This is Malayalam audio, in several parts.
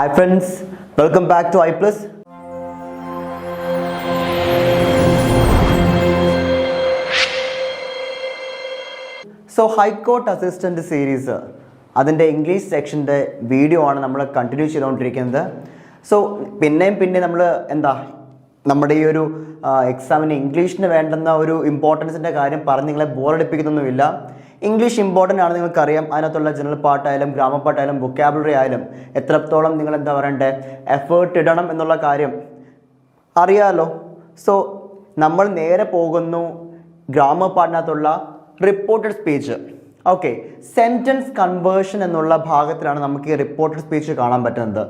Hi friends, welcome back to iPlus. So High Court Assistant series അതിൻ്റെ ഇംഗ്ലീഷ് സെക്ഷൻ്റെ വീഡിയോ ആണ് നമ്മൾ കണ്ടിന്യൂ ചെയ്തുകൊണ്ടിരിക്കുന്നത്. സോ പിന്നെ നമ്മൾ നമ്മുടെ ഈ ഒരു എക്സാമിന് ഇംഗ്ലീഷിന് വേണ്ടുന്ന ഒരു ഇമ്പോർട്ടൻസിൻ്റെ കാര്യം പറഞ്ഞ് നിങ്ങളെ ബോറടിപ്പിക്കുന്നൊന്നുമില്ല. ഇംഗ്ലീഷ് ഇമ്പോർട്ടൻ്റ് ആണ്, നിങ്ങൾക്കറിയാം. അതിനകത്തുള്ള ജനറൽ പാർട്ടായാലും ഗ്രാമർ പാർട്ടായാലും വൊക്കാബുലറി ആയാലും എത്രത്തോളം നിങ്ങൾ എഫേർട്ട് ഇടണം എന്നുള്ള കാര്യം അറിയാമല്ലോ. സോ നമ്മൾ നേരെ പോകുന്നു ഗ്രാമർ പാർട്ടിനകത്തുള്ള reported speech. Okay, sentence conversion എന്നുള്ള ഭാഗത്തിലാണ് നമുക്ക് ഈ റിപ്പോർട്ടഡ് സ്പീച്ച് കാണാൻ പറ്റുന്നത്.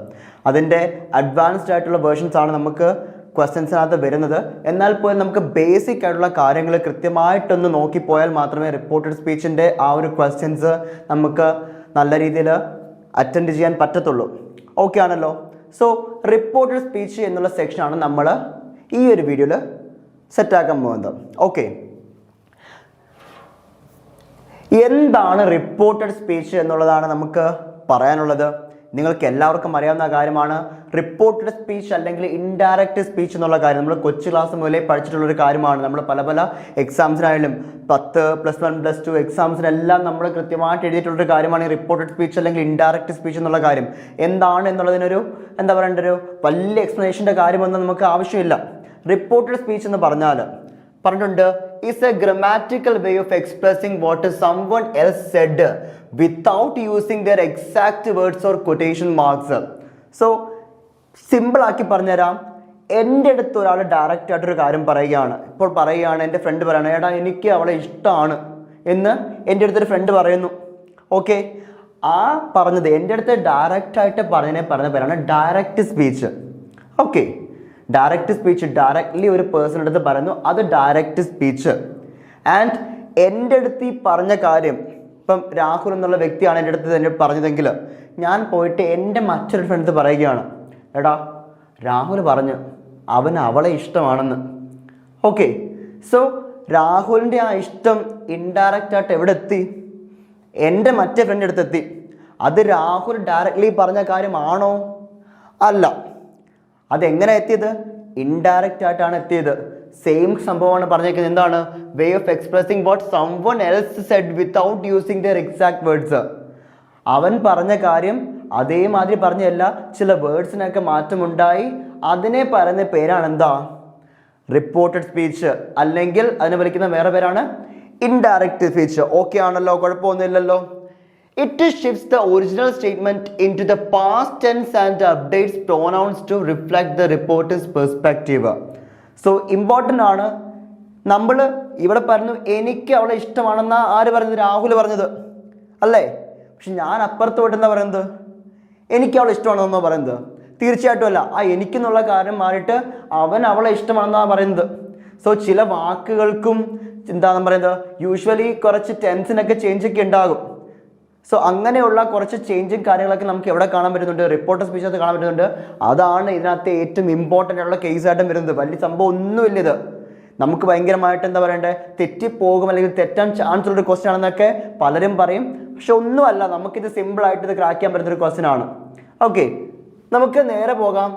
അതിൻ്റെ അഡ്വാൻസ്ഡ് ആയിട്ടുള്ള വേർഷൻസ് ആണ് നമുക്ക് ക്വസ്റ്റ്യൻസിനകത്ത് വരുന്നത്. എന്നാൽ പോലും നമുക്ക് ബേസിക് ആയിട്ടുള്ള കാര്യങ്ങൾ കൃത്യമായിട്ടൊന്ന് നോക്കിപ്പോയാൽ മാത്രമേ റിപ്പോർട്ടഡ് സ്പീച്ചിൻ്റെ ആ ഒരു ക്വസ്റ്റ്യൻസ് നമുക്ക് നല്ല രീതിയിൽ അറ്റൻഡ് ചെയ്യാൻ പറ്റത്തുള്ളൂ. ഓക്കെ ആണല്ലോ. സോ റിപ്പോർട്ടഡ് സ്പീച്ച് എന്നുള്ള സെക്ഷനാണ് നമ്മൾ ഈ ഒരു വീഡിയോയിൽ സെറ്റാക്കാൻ പോകുന്നത്. ഓക്കെ, എന്താണ് റിപ്പോർട്ടഡ് സ്പീച്ച് എന്നുള്ളതാണ് നമുക്ക് പറയാനുള്ളത്. നിങ്ങൾക്ക് എല്ലാവർക്കും അറിയാവുന്ന കാര്യമാണ് റിപ്പോർട്ടഡ് സ്പീച്ച് അല്ലെങ്കിൽ ഇൻഡയറക്റ്റ് സ്പീച്ച് എന്നുള്ള കാര്യം. നമ്മൾ കൊച്ചു ക്ലാസ് മുതലേ പഠിച്ചിട്ടുള്ളൊരു കാര്യമാണ്. നമ്മൾ പല എക്സാംസിനായാലും 10, +1, +2 എക്സാംസിനെല്ലാം നമ്മൾ കൃത്യമായിട്ട് എഴുതിയിട്ടുള്ളൊരു കാര്യമാണ് ഈ റിപ്പോർട്ടഡ് സ്പീച്ച് അല്ലെങ്കിൽ ഇൻഡയറക്റ്റ് സ്പീച്ച് എന്നുള്ള കാര്യം. എന്താണ് എന്നുള്ളതിനൊരു ഒരു വലിയ എക്സ്പ്ലനേഷൻ്റെ കാര്യമൊന്നും നമുക്ക് ആവശ്യമില്ല. റിപ്പോർട്ടഡ് സ്പീച്ച് എന്ന് പറഞ്ഞിട്ടുണ്ട് is a grammatical way of expressing what someone else said without using their exact words or quotation marks. So simple ആക്കി പറഞ്ഞുതരാം. എൻ്റെ അടുത്ത് ഒരാൾ ഡയറക്റ്റ് ആയിട്ടൊരു കാര്യം പറയുകയാണ്. എൻ്റെ ഫ്രണ്ട് പറയുകയാണ്, എടാ എനിക്ക് അവളെ ഇഷ്ടമാണ് എന്ന് എൻ്റെ അടുത്തൊരു ഫ്രണ്ട് പറയുന്നു. ഓക്കെ, ആ പറഞ്ഞത് എൻ്റെ അടുത്ത് ഡയറക്റ്റായിട്ട് പറഞ്ഞ പേരാണ് direct speech. Okay, direct speech directly ഒരു പേഴ്സണൽ അടുത്ത് പറയുന്നു, അത് ഡയറക്റ്റ് സ്പീച്ച്. ആൻഡ് എൻ്റെ അടുത്ത് ഈ പറഞ്ഞ കാര്യം, ഇപ്പം രാഹുൽ എന്നുള്ള വ്യക്തിയാണ് എൻ്റെ അടുത്ത് തന്നെ പറഞ്ഞതെങ്കിൽ ഞാൻ പോയിട്ട് എൻ്റെ മറ്റൊരു ഫ്രണ്ട് പറയുകയാണ്, എടാ രാഹുൽ പറഞ്ഞു അവളെ ഇഷ്ടമാണെന്ന്. ഓക്കെ, സോ രാഹുലിൻ്റെ ആ ഇഷ്ടം ഇൻഡയറക്റ്റ് ആയിട്ട് എവിടെ എത്തി? എൻ്റെ മറ്റേ ഫ്രണ്ട് അടുത്തെത്തി. അത് രാഹുൽ ഡയറക്റ്റ്ലി പറഞ്ഞ കാര്യമാണോ? അല്ല. അതെങ്ങനെ എത്തിയത്? ഇൻഡയറക്റ്റ് ആയിട്ടാണ് എത്തിയത്. സെയിം സംഭവമാണ് പറഞ്ഞേക്കുന്നത്. എന്താണ്? Way of expressing what someone else said without using their exact words. അവൻ പറഞ്ഞ കാര്യം അതേമാതിരി പറഞ്ഞല്ല, ചില വേർഡ്സിനൊക്കെ മാറ്റമുണ്ടായി. അതിനെ പറയുന്ന പേരാണ് റിപ്പോർട്ടഡ് സ്പീച്ച്, അല്ലെങ്കിൽ അതിനെ വിളിക്കുന്ന വേറെ പേരാണ് ഇൻഡയറക്റ്റ് സ്പീച്ച്. ഓക്കെ ആണല്ലോ, കുഴപ്പമൊന്നുമില്ലല്ലോ. It shifts the original statement into the past tense and updates pronouns to reflect the reporter's perspective. So important ആണ്. നമ്മൾ ഇവിടെ പറഞ്ഞു എനിക്ക് അവളെ ഇഷ്ടമാണെന്നാ ആര് പറഞ്ഞത്? രാഹുൽ പറഞ്ഞത് അല്ലേ? പക്ഷെ ഞാൻ അപ്പുറത്തോട്ട് എന്താ പറയുന്നത്? എനിക്ക് അവളെ ഇഷ്ടമാണെന്നോ പറയുന്നത്? തീർച്ചയായിട്ടും അല്ല. ആ എനിക്കെന്നുള്ള കാര്യം മാറിയിട്ട് അവൻ അവളെ ഇഷ്ടമാണെന്നാണ് പറയുന്നത്. സോ ചില വാക്കുകൾക്കും യൂഷ്വലി കുറച്ച് ടെൻസിനൊക്കെ ചേഞ്ച് ഒക്കെ ഉണ്ടാകും. സോ അങ്ങനെയുള്ള കുറച്ച് ചേഞ്ചും കാര്യങ്ങളൊക്കെ നമുക്ക് എവിടെ കാണാൻ പറ്റുന്നുണ്ട്? റിപ്പോർട്ടഡ് സ്പീച്ചിനകത്ത് കാണാൻ പറ്റുന്നുണ്ട്. അതാണ് ഇതിനകത്ത് ഏറ്റവും ഇമ്പോർട്ടൻ്റ് ആയിട്ടുള്ള കേസായിട്ടും വരുന്നത്. വലിയ സംഭവം ഒന്നുമില്ല ഇത്. നമുക്ക് ഭയങ്കരമായിട്ട് തെറ്റിപ്പോകും അല്ലെങ്കിൽ തെറ്റാൻ ചാൻസ് ഉള്ളൊരു ക്വസ്റ്റ്യൻ ആണെന്നൊക്കെ പലരും പറയും. പക്ഷെ ഒന്നുമല്ല, നമുക്കിത് സിമ്പിളായിട്ട് ഇത് ക്രാക്ക് ചെയ്യാൻ പറ്റുന്നൊരു ക്വസ്റ്റ്യൻ ആണ്. ഓക്കെ, നമുക്ക് നേരെ പോകാം.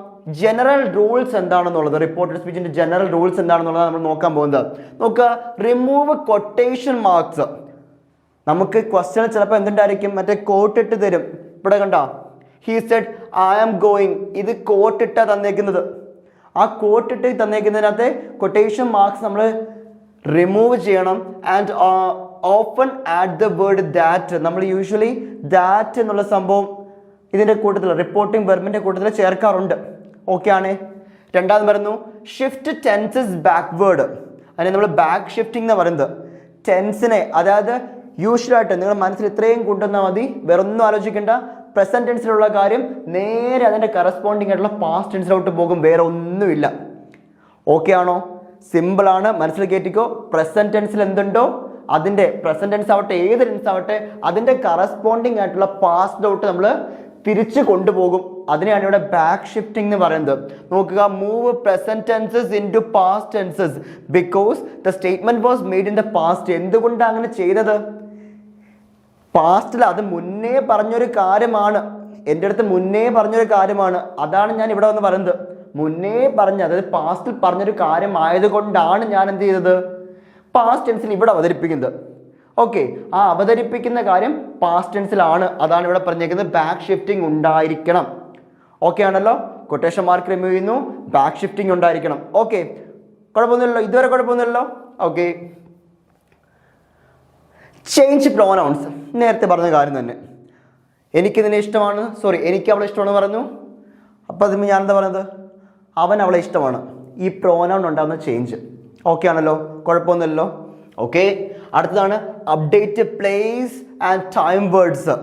ജനറൽ റൂൾസ് എന്താണെന്നുള്ളത്, റിപ്പോർട്ടഡ് സ്പീച്ചിൻ്റെ ജനറൽ റൂൾസ് എന്താണെന്നുള്ളത് നമ്മൾ നോക്കാൻ പോകുന്നത്. നോക്കുക, റിമൂവ് കൊട്ടേഷൻ മാർക്സ്. നമുക്ക് ക്വസ്റ്റ്യൻ ചിലപ്പോൾ എന്തുണ്ടായിരിക്കും? കോട്ടിട്ട് തരും. ഇവിടെ കണ്ട, he said I am going. ഇത് കോട്ടിട്ടാ തന്നേക്കുന്നത്. ആ കോട്ടിട്ട് തന്നേക്കുന്നതിനകത്ത് കൊട്ടേഷൻ മാർക്സ് നമ്മൾ റിമൂവ് ചെയ്യണം. And open add the word that. നമ്മൾ യൂഷ്വലി ദാറ്റ് എന്നുള്ള സംഭവം ഇതിൻ്റെ കൂട്ടത്തിൽ റിപ്പോർട്ടിംഗ് വെർബിൻ്റെ കൂട്ടത്തിൽ ചേർക്കാറുണ്ട്. ഓക്കെ ആണ്. രണ്ടാമത് പറയുന്നു ഷിഫ്റ്റ് ടെൻസസ് ബാക്ക്വേർഡ്. അതിനെ നമ്മൾ ബാക്ക് ഷിഫ്റ്റിംഗ് എന്ന് പറയുന്നത്. ടെൻസിനെ, അതായത് യൂഷ്വലായിട്ട് നിങ്ങൾ മനസ്സിൽ ഇത്രയും കൂട്ടുന്നാൽ മതി, വേറൊന്നും ആലോചിക്കേണ്ട. പ്രസന്റ് ടെൻസിലുള്ള കാര്യം നേരെ അതിൻ്റെ കറസ്പോണ്ടിങ് ആയിട്ടുള്ള പാസ്റ്റ് ടെൻസിലോട്ട് പോകും, വേറെ ഒന്നുമില്ല. ഓക്കെ ആണോ? സിമ്പിളാണ്, മനസ്സിൽ കയറ്റിക്കോ. പ്രസന്റ് ടെൻസിൽ എന്തുണ്ടോ അതിൻ്റെ, പ്രസന്റ് ടെൻസ് ആവട്ടെ ഏത് ടെൻസ് ആവട്ടെ, അതിൻ്റെ കറസ്പോണ്ടിങ് ആയിട്ടുള്ള പാസ്റ്റിലോട്ട് നമ്മൾ തിരിച്ചു കൊണ്ടുപോകും. അതിനെയാണ് ഇവിടെ ബാക്ക് ഷിഫ്റ്റിംഗ് എന്ന് പറയുന്നത്. നോക്കുക, move present tenses into past tenses because the statement was made in the past. എന്തുകൊണ്ടാണ് അങ്ങനെ ചെയ്തത്? പാസ്റ്റിൽ അത് മുന്നേ പറഞ്ഞൊരു കാര്യമാണ്. എൻ്റെ അടുത്ത് മുന്നേ പറഞ്ഞൊരു കാര്യമാണ്, അതാണ് ഞാൻ ഇവിടെ വന്ന് പറയുന്നത്. മുന്നേ പറഞ്ഞ, അതായത് പാസ്റ്റിൽ പറഞ്ഞൊരു കാര്യം ആയതുകൊണ്ടാണ് ഞാൻ എന്ത് ചെയ്തത്, പാസ്റ്റ് ടെൻസിൽ ഇവിടെ അവതരിപ്പിക്കുന്നത്. ഓക്കെ, ആ അവതരിപ്പിക്കുന്ന കാര്യം പാസ്റ്റ് ടെൻസിലാണ്, അതാണ് ഇവിടെ പറഞ്ഞേക്കുന്നത്. ബാക്ക് ഷിഫ്റ്റിംഗ് ഉണ്ടായിരിക്കണം. ഓക്കെ ആണല്ലോ, കൊട്ടേഷൻ മാർക്ക് റിമൂവ് ചെയ്യുന്നു, ബാക്ക് ഷിഫ്റ്റിംഗ് ഉണ്ടായിരിക്കണം. ഓക്കെ, കുഴപ്പമൊന്നുമില്ലല്ലോ, ഇതുവരെ കുഴപ്പമൊന്നുമില്ലല്ലോ. ഓക്കെ, ചേഞ്ച് പ്രോനൗൺസ്, നേരത്തെ പറഞ്ഞ കാര്യം തന്നെ. എനിക്കിതിനെ ഇഷ്ടമാണ്, എനിക്ക് അവളെ ഇഷ്ടമാണെന്ന് പറഞ്ഞു. അപ്പോൾ അതിന് ഞാൻ എന്താ പറയുന്നത്, അവൻ അവളെ ഇഷ്ടമാണ്. ഈ പ്രോനൗൺ ഉണ്ടാകുന്ന ചേഞ്ച്. ഓക്കെ ആണല്ലോ, കുഴപ്പമൊന്നുമില്ലല്ലോ. ഓക്കെ, അടുത്തതാണ് update place and time words.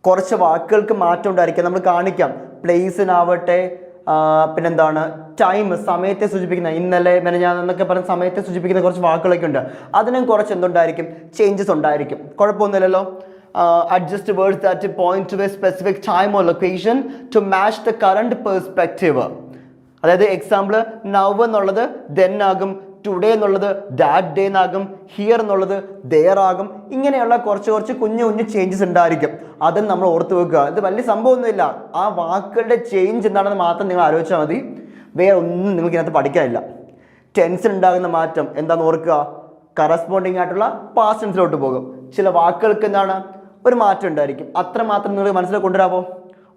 കുറച്ച് വാക്കുകൾക്ക് മാറ്റം ഉണ്ടായിരിക്കാം, നമ്മൾ കാണിക്കാം. പ്ലേസിനാവട്ടെ, പിന്നെന്താണ് ടൈം, സമയത്തെ സൂചിപ്പിക്കുന്ന, ഇന്നലെ ഞാൻ എന്നൊക്കെ പറഞ്ഞ സമയത്തെ സൂചിപ്പിക്കുന്ന കുറച്ച് വാക്കുകളൊക്കെ ഉണ്ട്. അതിനും കുറച്ച് എന്തുണ്ടായിരിക്കും, ചേഞ്ചസ് ഉണ്ടായിരിക്കും. കുഴപ്പമൊന്നുമില്ലല്ലോ. Adjust words that point to a specific time or location to match the current perspective. അതായത് എക്സാമ്പിൾ, നൗ എന്നുള്ളത് ദെൻ ആകും, ടുഡേ എന്നുള്ളത് ദാറ്റ് ഡേ എന്നാകും, ഹിയർ എന്നുള്ളത് ദെയർ ആകും. ഇങ്ങനെയുള്ള കുറച്ച് കുഞ്ഞു ചേഞ്ചസ് ഉണ്ടായിരിക്കും. അതും നമ്മൾ ഓർത്ത് വെക്കുക. ഇത് വലിയ സംഭവമൊന്നുമില്ല. ആ വാക്കുകളുടെ ചേഞ്ച് എന്താണെന്ന് മാത്രം നിങ്ങൾ ആലോചിച്ചാൽ മതി. വേറെ ഒന്നും നിങ്ങൾക്ക് ഇതിനകത്ത് പഠിക്കാനില്ല. ടെൻസിൽ ഉണ്ടാകുന്ന മാറ്റം എന്താണെന്ന് ഓർക്കുക. കറസ്പോണ്ടിങ് ആയിട്ടുള്ള പാസ്റ്റ് ടെൻസിലോട്ട് പോകും. ചില വാക്കുകൾക്ക് എന്താണ് ഒരു മാറ്റം ഉണ്ടായിരിക്കും. അത്ര മാത്രം നിങ്ങൾ മനസ്സിൽ കൊണ്ടുവരാമോ?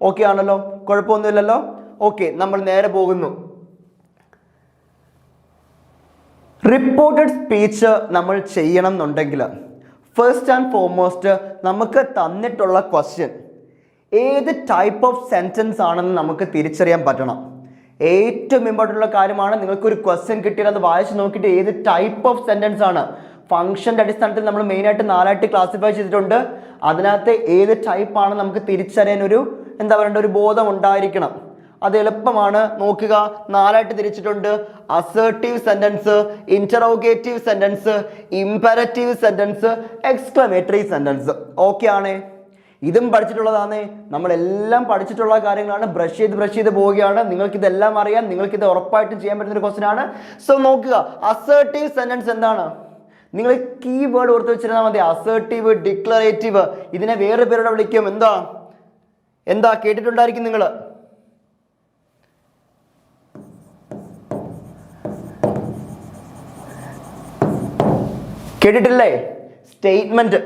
ഓക്കെ ആണല്ലോ, കുഴപ്പമൊന്നുമില്ലല്ലോ. ഓക്കെ, നമ്മൾ നേരെ പോകുന്നു. റിപ്പോർട്ടഡ് സ്പീച്ച് നമ്മൾ ചെയ്യണം എന്നുണ്ടെങ്കിൽ ഫസ്റ്റ് ആൻഡ് ഫോർമോസ്റ്റ് നമുക്ക് തന്നിട്ടുള്ള ക്വസ്റ്റ്യൻ ഏത് ടൈപ്പ് ഓഫ് സെൻറ്റൻസ് ആണെന്ന് നമുക്ക് തിരിച്ചറിയാൻ പറ്റണം. ഏറ്റവും ഇമ്പോർട്ടൻ്റ് ഉള്ള കാര്യമാണ്. നിങ്ങൾക്കൊരു ക്വസ്റ്റ്യൻ കിട്ടിയാൽ അത് വായിച്ച് നോക്കിയിട്ട് ഏത് ടൈപ്പ് ഓഫ് സെൻറ്റൻസ് ആണ്. ഫംഗ്ഷൻ്റെ അടിസ്ഥാനത്തിൽ നമ്മൾ മെയിനായിട്ട് 4ആയിട്ട് ക്ലാസിഫൈ ചെയ്തിട്ടുണ്ട്. അതിനകത്ത് ഏത് ടൈപ്പ് ആണ് നമുക്ക് തിരിച്ചറിയാൻ ഒരു ഒരു ബോധം ഉണ്ടായിരിക്കണം. അത് എളുപ്പമാണ്. നോക്കുക, 4ആയിട്ട് തിരിച്ചിട്ടുണ്ട്. Assertive sentence, interrogative sentence, imperative sentence, exclamatory sentence. Okay ആണ്, ഇതും പഠിച്ചിട്ടുള്ളതാണ്. നമ്മളെല്ലാം പഠിച്ചിട്ടുള്ള കാര്യങ്ങളാണ്. ബ്രഷ് ചെയ്ത് പോവുകയാണ്. നിങ്ങൾക്ക് ഇതെല്ലാം അറിയാം. നിങ്ങൾക്ക് ഇത് ഉറപ്പായിട്ടും ചെയ്യാൻ പറ്റുന്ന ഒരു ക്വസ്റ്റ്യൻ ആണ്. സോ നോക്കുക, അസേർട്ടീവ് സെന്റൻസ് എന്താണ്? നിങ്ങൾ കീവേഡ് ഓർത്ത് വെച്ചിരുന്നാൽ മതി. അസേർട്ടീവ്, ഡിക്ലറേറ്റീവ്, ഇതിനെ വേറെ പേരോടെ വിളിക്കും. എന്താ കേട്ടിട്ടുണ്ടായിരിക്കും നിങ്ങൾ. കേട്ടിട്ടില്ലേ? സ്റ്റേറ്റ്മെന്റ്.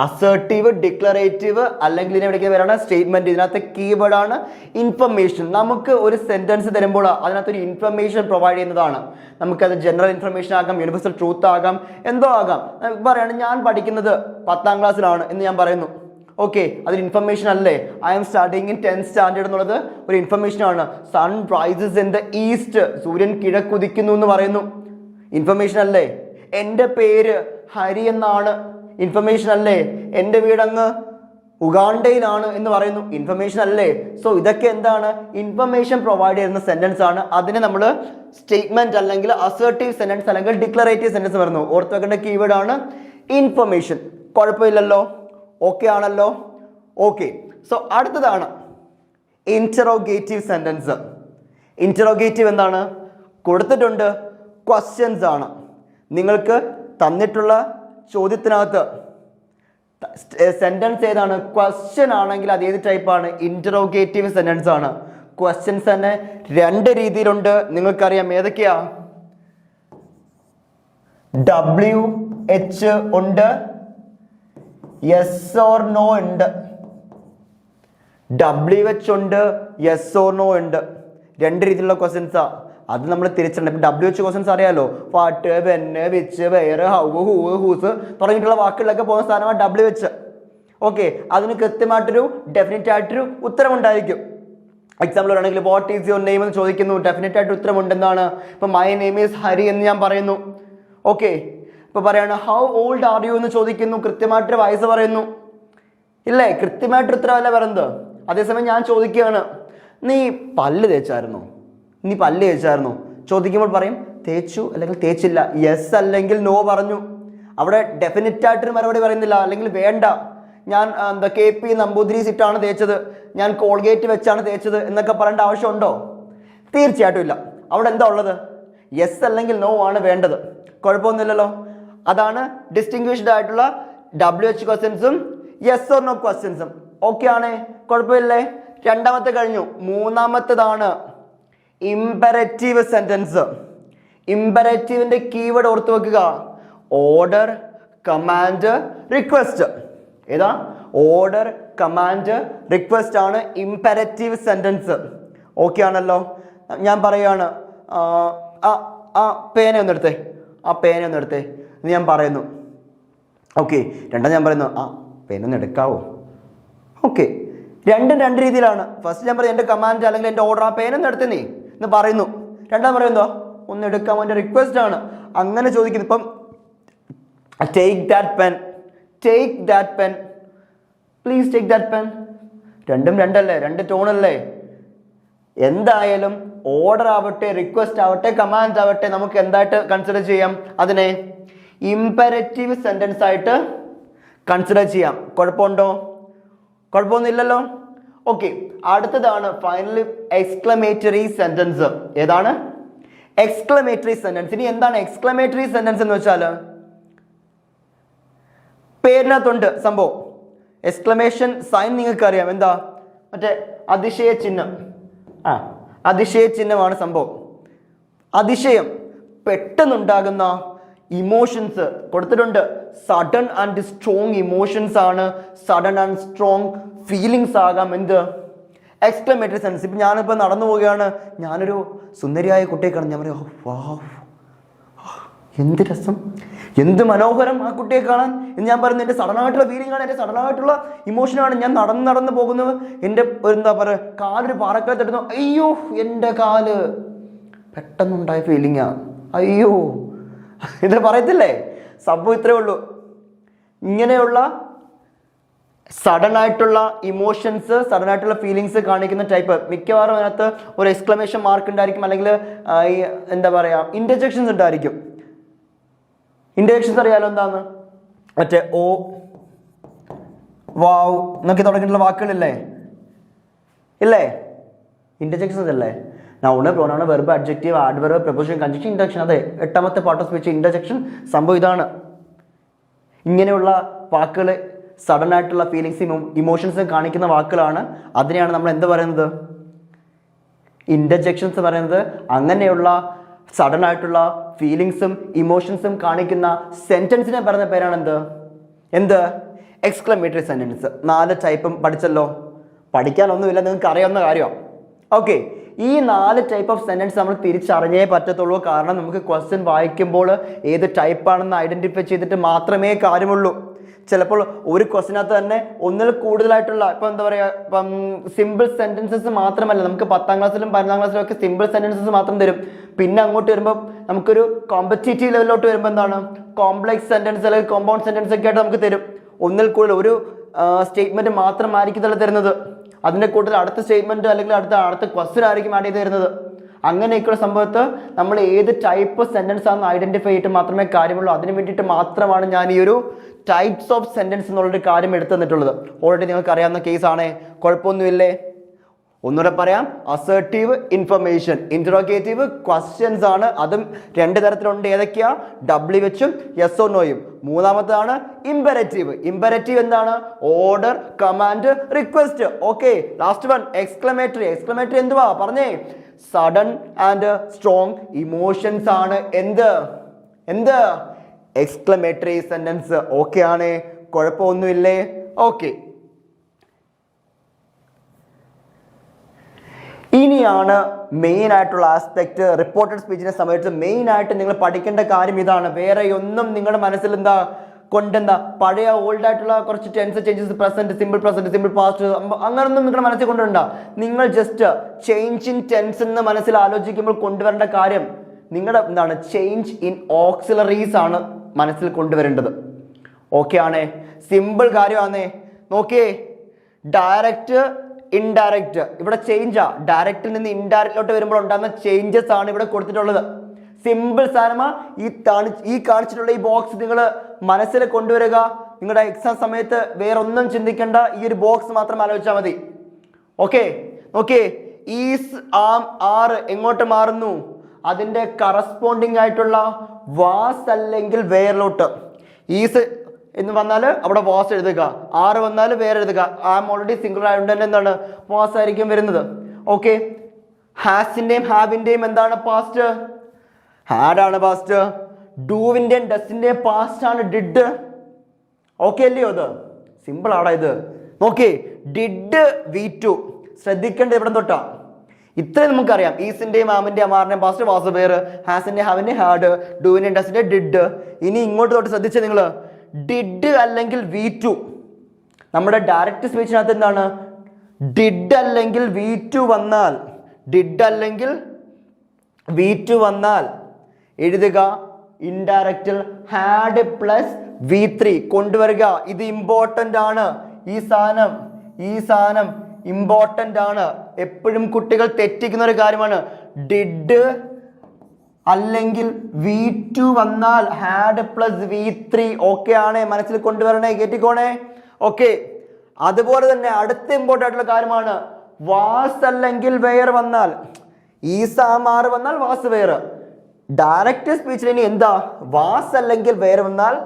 അസേർട്ടീവ്, ഡിക്ലറേറ്റീവ്, അല്ലെങ്കിൽ ഇതിനെ വിളിക്കുന്ന പേരാണ് സ്റ്റേറ്റ്മെന്റ്. ഇതിനകത്ത് കീവേഡ് ആണ് ഇൻഫർമേഷൻ. നമുക്ക് ഒരു സെന്റൻസ് തരുമ്പോൾ അതിനകത്തൊരു ഇൻഫർമേഷൻ പ്രൊവൈഡ് ചെയ്യുന്നതാണ്. നമുക്കത് ജനറൽ ഇൻഫർമേഷൻ ആകാം, യൂണിവേഴ്സൽ ട്രൂത്ത് ആകാം, എന്തോ ആകാം. പറയാണ് ഞാൻ പഠിക്കുന്നത് 10ാം ക്ലാസ്സിലാണ് എന്ന് ഞാൻ പറയുന്നു. ഓക്കെ, അതൊരു ഇൻഫർമേഷൻ അല്ലേ? I am starting in 10th standard എന്നുള്ളത് ഒരു ഇൻഫർമേഷൻ ആണ്. Sun rises in the east, സൂര്യൻ കിഴക്കുദിക്കുന്നു എന്ന് പറയുന്നു. ഇൻഫർമേഷൻ അല്ലേ? എൻ്റെ പേര് ഹരി എന്നാണ്, ഇൻഫർമേഷൻ അല്ലേ? എൻ്റെ വീടങ്ങ് ഉഗാണ്ടയിലാണ് എന്ന് പറയുന്നു, ഇൻഫർമേഷൻ അല്ലേ? സോ ഇതൊക്കെ എന്താണ്? ഇൻഫർമേഷൻ പ്രൊവൈഡ് ചെയ്യുന്ന സെന്റൻസ് ആണ്. അതിനെ നമ്മൾ സ്റ്റേറ്റ്മെന്റ് അല്ലെങ്കിൽ അസേർട്ടീവ് സെന്റൻസ് അല്ലെങ്കിൽ ഡിക്ലറേറ്റീവ് സെന്റൻസ് പറയുന്നു. ഓർത്ത് വെക്കേണ്ട കീവേഡ് ആണ് ഇൻഫർമേഷൻ. കുഴപ്പമില്ലല്ലോ, ഓക്കെ ആണല്ലോ. ഓക്കെ, സോ അടുത്തതാണ് ഇന്ററോഗേറ്റീവ് സെന്റൻസ്. ഇന്ററോഗേറ്റീവ് എന്താണ്? കൊടുത്തിട്ടുണ്ട്, ക്വസ്റ്റ്യൻസ് ആണ്. നിങ്ങൾക്ക് തന്നിട്ടുള്ള ചോദ്യത്തിനകത്ത് സെന്റൻസ് ഏതാണ്? ക്വസ്റ്റ്യൻ ആണെങ്കിൽ അത് ഏത് ടൈപ്പാണ്? ഇന്ററോഗേറ്റീവ് സെന്റൻസ് ആണ്. ക്വസ്റ്റ്യൻസ് തന്നെ 2 രീതിയിലുണ്ട്. നിങ്ങൾക്കറിയാം ഏതൊക്കെയാ? WH ഉണ്ട്, യെസ് ഓർ നോ ഉണ്ട്. WH ഉണ്ട്, യെസ് ഓർ നോ ഉണ്ട്. 2 രീതിയിലുള്ള ക്വസ്റ്റ്യൻസാ. അത് നമ്മൾ തിരിച്ചിട്ടുണ്ട്. ഇപ്പം WH ക്വസ്റ്റ്യൻസ് അറിയാലോ. What, when, which, where, how, who, whose തുടങ്ങിയിട്ടുള്ള വാക്കുകളിലൊക്കെ പോകുന്ന സാധനമാണ് WH. ഓക്കെ, അതിന് കൃത്യമായിട്ടൊരു ഡെഫിനറ്റ് ആയിട്ടൊരു ഉത്തരം ഉണ്ടായിരിക്കും. എക്സാമ്പിൾ പറയുകയാണെങ്കിൽ വാട്ട് ഈസ് യുവർ നെയിം എന്ന് ചോദിക്കുന്നു, ഡെഫിനറ്റ് ആയിട്ട് ഉത്തരമുണ്ട്. എന്താണ്? ഇപ്പം മൈ നെയിം ഈസ് ഹരി എന്ന് ഞാൻ പറയുന്നു. ഓക്കെ, ഇപ്പം പറയാണ് ഹൗ ഓൾഡ് ആർ യു എന്ന് ചോദിക്കുന്നു, കൃത്യമായിട്ടൊരു വയസ്സ് പറയുന്നു. ഇല്ലേ? കൃത്യമായിട്ടൊരു ഉത്തരവല്ല പറയുന്നത്. അതേസമയം ഞാൻ ചോദിക്കുകയാണ്, നീ പല്ല് തേച്ചായിരുന്നോ? ചോദിക്കുമ്പോൾ പറയും തേച്ചു അല്ലെങ്കിൽ തേച്ചില്ല, യെസ് അല്ലെങ്കിൽ നോ പറഞ്ഞു. അവിടെ ഡെഫിനറ്റ് ആയിട്ടൊരു മറുപടി പറയുന്നില്ല. അല്ലെങ്കിൽ വേണ്ട, ഞാൻ KP നമ്പൂതിരീസ് ഇട്ടാണ് തേച്ചത്, ഞാൻ കോൾഗേറ്റ് വെച്ചാണ് തേച്ചത് എന്നൊക്കെ പറയേണ്ട ആവശ്യമുണ്ടോ? തീർച്ചയായിട്ടും ഇല്ല. അവിടെ എന്താ ഉള്ളത്? യെസ് അല്ലെങ്കിൽ നോ ആണ് വേണ്ടത്. കുഴപ്പമൊന്നുമില്ലല്ലോ. അതാണ് ഡിസ്റ്റിങ്വിഷ്ഡ് ആയിട്ടുള്ള WH ക്വസ്റ്റ്യൻസും യെസ് ഓർ നോ ക്വസ്റ്റ്യൻസും. ഓക്കെ ആണ്, കുഴപ്പമില്ലേ? രണ്ടാമത്തെ കഴിഞ്ഞു. മൂന്നാമത്തേതാണ് ഇമ്പരറ്റീവ് സെന്റൻസ്. ഇമ്പരറ്റീവിന്റെ കീവേഡ് ഓർത്ത് വെക്കുക. Order, command, request. ഏതാ? ഓർഡർ, കമാൻഡ്, റിക്വസ്റ്റ് ആണ് ഇമ്പരറ്റീവ് സെന്റൻസ്. ഓക്കെ ആണല്ലോ? ഞാൻ പറയുകയാണ്, പേന ഒന്നെടുത്തേ, പേന ഒന്നെടുത്തേ എന്ന് ഞാൻ പറയുന്നു. ഓക്കെ, രണ്ടാം ഞാൻ പറയുന്നു പേന ഒന്ന് എടുക്കാവോ? ഓക്കെ, രണ്ടും രണ്ട് രീതിയിലാണ്. ഫസ്റ്റ് ഞാൻ പറയും എൻ്റെ കമാൻഡ് അല്ലെങ്കിൽ എൻ്റെ ഓർഡർ, പേന ഒന്ന് എടുത്തേ നീ എന്ന് പറയുന്നു. രണ്ടാം പറയുന്നോ ഒന്ന് എടുക്കാൻ എൻ്റെ റിക്വസ്റ്റ് ആണ്. അങ്ങനെ ചോദിക്കുന്നു. ഇപ്പം take that pen, take that pen, please take that pen. രണ്ടും രണ്ടല്ലേ, രണ്ട് ടോണല്ലേ? എന്തായാലും ഓർഡർ ആവട്ടെ, റിക്വസ്റ്റ് ആവട്ടെ, കമാൻഡ് ആവട്ടെ, നമുക്ക് എന്തായിട്ട് കൺസിഡർ ചെയ്യാം? അതിനെ ഇമ്പരറ്റീവ് സെന്റൻസ് ആയിട്ട് കൺസിഡർ ചെയ്യാം. കുഴപ്പമുണ്ടോ? കുഴപ്പമൊന്നുമില്ലല്ലോ. ഓക്കെ, അടുത്തതാണ് ഫൈനലി എക്സ്ക്ലമേറ്ററി സെന്റൻസ്. ഏതാണ്? Exclamatory sentence. ഇനി എന്താണ് എക്സ്ക്ലമേറ്ററി സെന്റൻസ് എന്ന് വെച്ചാൽ? പേരിനകത്തുണ്ട് സംഭവം. എക്സ്ക്ലമേഷൻ സൈൻ നിങ്ങൾക്ക് അറിയാം, എന്താ? മറ്റേ അതിശയ ചിഹ്നം. അതിശയ ചിഹ്നമാണ് സംഭവം. അതിശയം, പെട്ടെന്നുണ്ടാകുന്ന ഇമോഷൻസ് കൊടുത്തിട്ടുണ്ട്. സഡൻ ആൻഡ് സ്ട്രോങ് ഇമോഷൻസ് ആണ്, സഡൻ ആൻഡ് സ്ട്രോങ് ഫീലിങ്സ് ആകാം. എന്ത്? Exclamatory sense. ഇപ്പം ഞാനിപ്പോൾ നടന്നു പോവുകയാണ്, ഞാനൊരു സുന്ദരിയായ കുട്ടിയെ കാണും, ഞാൻ പറയും വാവ്, എന്ത് രസം, എന്ത് മനോഹരം ആ കുട്ടിയെ കാണാൻ എന്ന് ഞാൻ പറയുന്നത്. എൻ്റെ സഡനായിട്ടുള്ള ഫീലിംഗ് ആണ്, എൻ്റെ സഡനായിട്ടുള്ള ഇമോഷനാണ്. ഞാൻ നടന്ന് പോകുന്നത്, എൻ്റെ എന്താ പറയുക, കാലൊരു പാറക്കാലത്ത് ഇടുന്നു, അയ്യോ എൻ്റെ കാല്, പെട്ടെന്നുണ്ടായ ഫീലിംഗാ, അയ്യോ, ഇത് പറയത്തില്ലേ? സംഭവം ഇത്രയേ ഉള്ളൂ. ഇങ്ങനെയുള്ള സഡൻ ആയിട്ടുള്ള ഇമോഷൻസ്, സഡൻ ആയിട്ടുള്ള ഫീലിങ്സ് കാണിക്കുന്ന ടൈപ്പ് മിക്കവാറും അതിനകത്ത് ഒരു എക്സ്ക്ലമേഷൻ മാർക്ക് ഉണ്ടായിരിക്കും, അല്ലെങ്കിൽ എന്താ പറയുക, ഇന്റർജെക്ഷൻസ് ഉണ്ടായിരിക്കും. ഇന്റർജെക്ഷൻസ് അറിയാലോ എന്താന്ന്? മറ്റേ ഓ, വാവ് എന്നൊക്കെ തുടങ്ങിയിട്ടുള്ള വാക്കുകളില്ലേ? ഇല്ലേ? ഇന്റർജെക്ഷൻസ് അല്ലേ? Noun, pronoun, verb, adjective, adverb, preposition, conjunction, interjection. അതെ, എട്ടാമത്തെ പാർട്ട് ഓഫ് സ്പീച്ച് ഇന്റർജെക്ഷൻ. സംഭവം ഇതാണ്. ഇങ്ങനെയുള്ള വാക്കുകൾ സഡൻ ആയിട്ടുള്ള ഫീലിങ്സും ഇമോഷൻസും കാണിക്കുന്ന വാക്കുകളാണ്. അതിനെയാണ് നമ്മൾ എന്ത് പറയുന്നത്? ഇന്റർജെക്ഷൻസ് പറയുന്നത്. അങ്ങനെയുള്ള സഡൻ ആയിട്ടുള്ള ഫീലിങ്സും ഇമോഷൻസും കാണിക്കുന്ന സെന്റൻസിനെ പറയുന്ന പേരാണ് എന്ത്? Exclamatory sentence. 4 ടൈപ്പും പഠിച്ചല്ലോ. പഠിക്കാനൊന്നുമില്ല, നിങ്ങൾക്ക് അറിയാവുന്ന കാര്യമാണ്. ഓക്കെ, ഈ 4 ടൈപ്പ് ഓഫ് സെന്റൻസ് നമ്മൾ തിരിച്ചറിഞ്ഞേ പറ്റത്തുള്ളൂ. കാരണം നമുക്ക് ക്വസ്റ്റ്യൻ വായിക്കുമ്പോൾ ഏത് ടൈപ്പാണെന്ന് ഐഡന്റിഫൈ ചെയ്തിട്ട് മാത്രമേ കാര്യമുള്ളൂ. ചിലപ്പോൾ ഒരു ക്വസ്റ്റിനകത്ത് തന്നെ ഒന്നിൽ കൂടുതലായിട്ടുള്ള, ഇപ്പം എന്താ പറയുക, ഇപ്പം സിമ്പിൾ സെന്റൻസസ് മാത്രമല്ല, നമുക്ക് 10ാം ക്ലാസ്സിലും 11ാം ക്ലാസ്സിലും ഒക്കെ സിമ്പിൾ സെന്റൻസസ് മാത്രം തരും. പിന്നെ അങ്ങോട്ട് വരുമ്പോൾ നമുക്കൊരു കോമ്പറ്റേറ്റീവ് ലെവലിലോട്ട് വരുമ്പോൾ എന്താണ്, കോംപ്ലക്സ് സെന്റൻസ് അല്ലെങ്കിൽ കോമ്പൗണ്ട് സെന്റൻസ് ഒക്കെ ആയിട്ട് നമുക്ക് തരും. ഒന്നിൽ കൂടുതൽ ഒരു സ്റ്റേറ്റ്മെന്റ് മാത്രമായിരിക്കും തരുന്നത്. അതിൻ്റെ കൂടുതൽ അടുത്ത സ്റ്റേറ്റ്മെന്റ് അല്ലെങ്കിൽ അടുത്ത ക്വസ്റ്റ്യൻ ആയിരിക്കും ആഡ് ചെയ്ത് തരുന്നത്. അങ്ങനെയൊക്കെയുള്ള സംഭവത്ത് നമ്മൾ ഏത് ടൈപ്പ് സെന്റൻസ് ആണെന്ന് ഐഡന്റിഫൈ ചെയ്തിട്ട് മാത്രമേ കാര്യമുള്ളൂ. അതിന് വേണ്ടിയിട്ട് മാത്രമാണ് ഞാൻ ഈ ഒരു ടൈപ്സ് ഓഫ് സെന്റൻസ് എന്നുള്ളൊരു കാര്യം എടുത്തു തന്നിട്ടുള്ളത്. ഓൾറെഡി നിങ്ങൾക്ക് അറിയാവുന്ന കേസാണ്, കുഴപ്പമൊന്നുമില്ലേ? ഒന്നുകൂടെ പറയാം. അസേർട്ടീവ് ഇൻഫർമേഷൻ, ഇന്ററോഗേറ്റീവ് ക്വസ്റ്റ്യൻസ് ആണ്. അതും 2 തരത്തിലുണ്ട്. ഏതൊക്കെയാ? WHഉം yes or noയും. മൂന്നാമതാണ് ഇമ്പരറ്റീവ്. ഇമ്പരറ്റീവ് എന്താണ്? Order, command, request. Okay, last one exclamatory. Exclamatory എന്തുവാ പറഞ്ഞേ? സഡൻ ആൻഡ് സ്ട്രോങ് ഇമോഷൻസ് ആണ്. എന്ത് എക്സ്ക്ലമേറ്ററി സെന്റൻസ്. ഓക്കെ ആണ്, കുഴപ്പമൊന്നുമില്ലേ? ഓക്കെ, ഇനിയാണ് മെയിൻ ആയിട്ടുള്ള ആസ്പെക്ട്. റിപ്പോർട്ടഡ് സ്പീച്ചിനെ സമയത്ത് മെയിൻ ആയിട്ട് നിങ്ങൾ പഠിക്കേണ്ട കാര്യം ഇതാണ്. വേറെ ഒന്നും നിങ്ങളുടെ മനസ്സിൽ പഴയ ഓൾഡ് ആയിട്ടുള്ള കുറച്ച് tense changes, present, simple past, അങ്ങനൊന്നും നിങ്ങളുടെ മനസ്സിൽ കൊണ്ടുവരണ്ട. നിങ്ങൾ ജസ്റ്റ് ചേഞ്ച് ഇൻ ടെൻസ് എന്ന് മനസ്സിൽ ആലോചിക്കുമ്പോൾ കൊണ്ടുവരേണ്ട കാര്യം നിങ്ങളുടെ ചേഞ്ച് ഇൻ ഓക്സിലറീസ് ആണ് മനസ്സിൽ കൊണ്ടുവരേണ്ടത്. ഓക്കെ ആണേ? സിമ്പിൾ കാര്യമാണേ. നോക്കിയേ, ഡയറക്റ്റ്, ഇൻഡയറക്റ്റ്. ഇവിടെ ചേഞ്ചാ. ഡയറക്റ്റിൽ നിന്ന് ഇൻഡയറക്റ്റിലോട്ട് വരുമ്പോൾ ഉണ്ടാകുന്ന ചേഞ്ചസ് ആണ് ഇവിടെ കൊടുത്തിട്ടുള്ളത്. സിമ്പിൾ സാധനമാ. ഈ കാണിച്ചിട്ടുള്ള ഈ ബോക്സ് നിങ്ങൾ മനസ്സിൽ കൊണ്ടുവരിക. നിങ്ങളുടെ എക്സാം സമയത്ത് വേറൊന്നും ചിന്തിക്കേണ്ട, ഈ ഒരു ബോക്സ് മാത്രം ആലോചിച്ചാൽ മതി. ഓക്കെ, നോക്കിയേ, ഈസ്, ആം, ആർ എങ്ങോട്ട് മാറുന്നു? അതിന്റെ കറസ്പോണ്ടിങ് ആയിട്ടുള്ള വാസ് അല്ലെങ്കിൽ വേറിലോട്ട്. ഈസ് എന്ന് വന്നാൽ അവിടെ വാസ് എഴുതുക, ആർ വന്നാൽ വേറെ എഴുതുക. ഐ ആം ഓൾറെഡി സിംഗുലർ ആയതുകൊണ്ട് തന്നെ എന്താണ് വാസ് ആയിരിക്കും വരുന്നത്. ഓക്കെ, ഹാസിന്റെയും ഹാവിന്റെയും എന്താണ് പാസ്റ്റ്? ഹാഡ് ആണ് പാസ്റ്റ്. ഡൂവിന്റെയും ഡസിന്റെയും പാസ്റ്റ് ആണ് ഡിഡ്. ഓക്കെ അല്ലയോ? അത് സിമ്പിൾ ആടാ ഇത്. നോക്കി, ഡിഡ് V2. ശ്രദ്ധിക്കേണ്ടത് ഇവിടെ തൊട്ടാ. ഇത്രയും നമുക്കറിയാം. ഈസിന്റെയും ആമിന്റെയും അമാറിന്റെയും പാസ്റ്റ് വാസ് വേർ, ഹാസിന്റെ ഹാവിന്റെ ഹാഡ്, ഡൂവിന്റെയും ഡസിന്റെ ഡിഡ്. ഇനി ഇങ്ങോട്ട് തൊട്ട് ശ്രദ്ധിച്ച നിങ്ങൾ ഡിഡ് അല്ലെങ്കിൽ V2. നമ്മുടെ ഡയറക്റ്റ് സ്പീച്ചിനകത്ത് എന്താണ്? ഡിഡ് അല്ലെങ്കിൽ V2 വന്നാൽ, ഡിഡ് അല്ലെങ്കിൽ V2 വന്നാൽ എഴുതുക ഇൻഡയറക്റ്റിൽ ഹാഡ് പ്ലസ് V3 കൊണ്ടുവരിക. ഇത് ഇമ്പോർട്ടന്റ് ആണ്. ഈ സാധനം ഇമ്പോർട്ടന്റ് ആണ്. എപ്പോഴും കുട്ടികൾ തെറ്റിക്കുന്ന ഒരു കാര്യമാണ്. ഡിഡ് അല്ലെങ്കിൽ V2 വന്നാൽ ഹാഡ് പ്ലസ് V3. ഓക്കെ ആണ്, മനസ്സിൽ കൊണ്ടുവരണേ, കേട്ടിക്കോണേ. ഓക്കെ, അതുപോലെ തന്നെ അടുത്ത ഇമ്പോർട്ടൻ്റ് ആയിട്ടുള്ള കാര്യമാണ് വാസ് അല്ലെങ്കിൽ വെയർ വന്നാൽ, ഈസാമാർ വന്നാൽ വാസ് വെയർ. ഡയറക്റ്റ് സ്പീച്ചിൽ ഇനി എന്താ? വാസ് അല്ലെങ്കിൽ വെയർ വന്നാൽ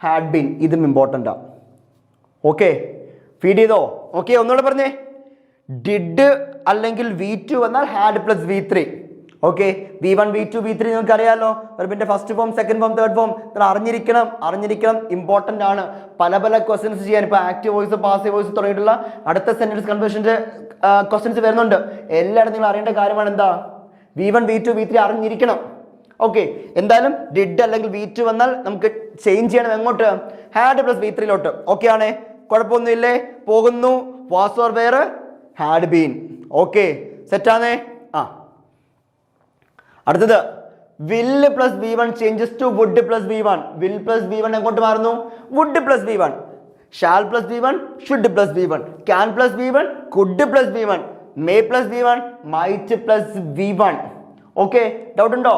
ഹാഡ് ബീൻ. ഇതും ഇമ്പോർട്ടൻ്റ് ആണ്. ഓക്കെ, ഫീഡ് ചെയ്തോ? ഓക്കെ, ഒന്നുകൂടെ പറഞ്ഞേ. ഡിഡ് അല്ലെങ്കിൽ V2 വന്നാൽ had plus V3. Okay, V1 V2 V3 നിങ്ങൾക്ക് അറിയാമല്ലോ. വെർബിന്റെ first form, second form, third form നിങ്ങൾ അറിഞ്ഞിരിക്കണം. ഇമ്പോർട്ടൻ്റ് ആണ്. പല ക്വസ്റ്റ്യൻസ് ചെയ്യാൻ ഇപ്പോൾ ആക്റ്റീവ് വോയിസ്, പാസീവ് വോയിസ് തുടങ്ങിയിട്ടുള്ള അടുത്ത സെന്റൻസ് കൺവേർഷന്റെ ക്വസ്റ്റ്യൻസ് വരുന്നുണ്ട്. എല്ലായിടും നിങ്ങൾ അറിയേണ്ട കാര്യമാണ് എന്താ? V1 V2 V3 അറിഞ്ഞിരിക്കണം. ഓക്കെ, എന്തായാലും ഡിഡ് അല്ലെങ്കിൽ V2 വന്നാൽ നമുക്ക് ചേഞ്ച് ചെയ്യണം എങ്ങോട്ട്? Had plus V3ലോട്ട്. ഓക്കെ ആണേ, കുഴപ്പമൊന്നുമില്ലേ? പോകുന്നു. Was or were had been. Okay, സെറ്റാണേ. അടുത്തത് will plus V1 changes to would plus V1. Will plus V1 എങ്ങോട്ട് മാറുന്നു? Would plus V1. Shall plus V1 should plus V1. Can plus V1 could plus V1. May plus V1 might plus V1. Okay, doubt ഉണ്ടോ?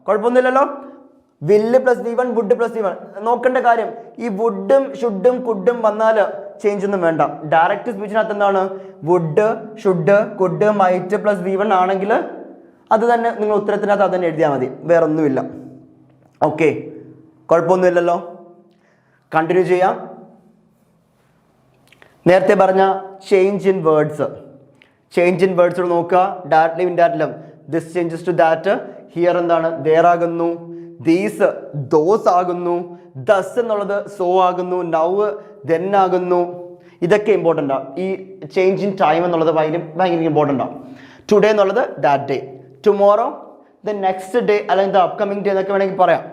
കുഴപ്പമൊന്നുമില്ലല്ലോ. വില്ല് plus V1 would plus V1. നോക്കേണ്ട കാര്യം, ഈ വുഡും ഷുഡും കുഡും വന്നാൽ ചേഞ്ച് ഒന്നും വേണ്ട. ഡയറക്റ്റ് സ്പീച്ചിനകത്ത് എന്താണ്? Would should could might plus V1 ആണെങ്കിൽ അത് തന്നെ നിങ്ങൾ ഉത്തരത്തിനകത്ത് അത് തന്നെ എഴുതിയാൽ മതി, വേറെ ഒന്നുമില്ല. ഓക്കെ, കുഴപ്പമൊന്നുമില്ലല്ലോ. കണ്ടിന്യൂ ചെയ്യാം. നേരത്തെ പറഞ്ഞ ചേഞ്ച് ഇൻ വേർഡ്സ് നോക്കുക. ഡയറക്റ്റ്ലിയും ഇൻഡയറക്റ്റ്ലിയും. This changes to that. Here എന്താണ്? ദേർ ആകുന്നു. ദീസ് ദോസ് ആകുന്നു. ദസ് എന്നുള്ളത് സോ ആകുന്നു. നൗ ദെൻ ആകുന്നു. ഇതൊക്കെ ഇമ്പോർട്ടൻ്റ് ആണ്. ഈ ചേഞ്ച് ഇൻ ടൈം എന്നുള്ളത് ഭയങ്കര ഇമ്പോർട്ടൻ്റ് ആണ്. ടുഡേ എന്നുള്ളത് that day, tomorrow the next day അല്ലെങ്കിൽ ദ അപ്കമിങ് ഡേ എന്നൊക്കെ വേണമെങ്കിൽ പറയാം.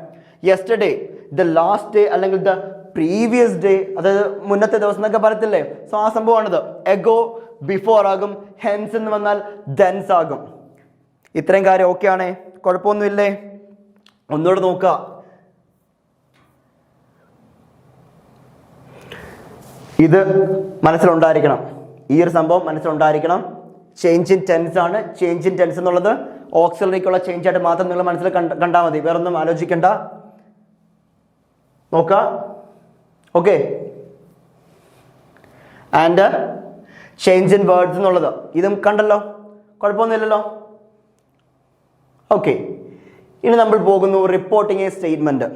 യെസ്റ്റർഡേ ദ ലാസ്റ്റ് ഡേ അല്ലെങ്കിൽ ദ പ്രീവിയസ് ഡേ, അതായത് മുന്നത്തെ ദിവസം എന്നൊക്കെ പറയത്തില്ലേ? സോ ആ സംഭവമാണിത്. എഗോ ബിഫോർ ആകും. ഹെൻസ് എന്ന് വന്നാൽ ദെൻസ് ആകും. ഇത്രയും കാര്യം ഓക്കെ ആണേ, കുഴപ്പമൊന്നുമില്ലേ? ഒന്നുകൂടെ നോക്കുക. ഇത് മനസ്സിലുണ്ടായിരിക്കണം. ഈ ഒരു സംഭവം മനസ്സിലുണ്ടായിരിക്കണം. ചേഞ്ച് ഇൻ ടെൻസ് ആണ്. ചേഞ്ച് ഇൻ ടെൻസ് എന്നുള്ളത് ഓക്സിലറിക്കുള്ള ചേഞ്ച് ആയിട്ട് മാത്രം നിങ്ങൾ മനസ്സിൽ കണ്ടാൽ മതി, വേറെ ഒന്നും ആലോചിക്കണ്ട. നോക്കുക. Okay, and change in words എന്നുള്ളത് ഇതും കണ്ടല്ലോ, കുഴപ്പമൊന്നുമില്ലല്ലോ. ഓക്കെ, ഇനി നമ്മൾ പോകുന്നു റിപ്പോർട്ടിംഗ് എ സ്റ്റേറ്റ്മെന്റ്.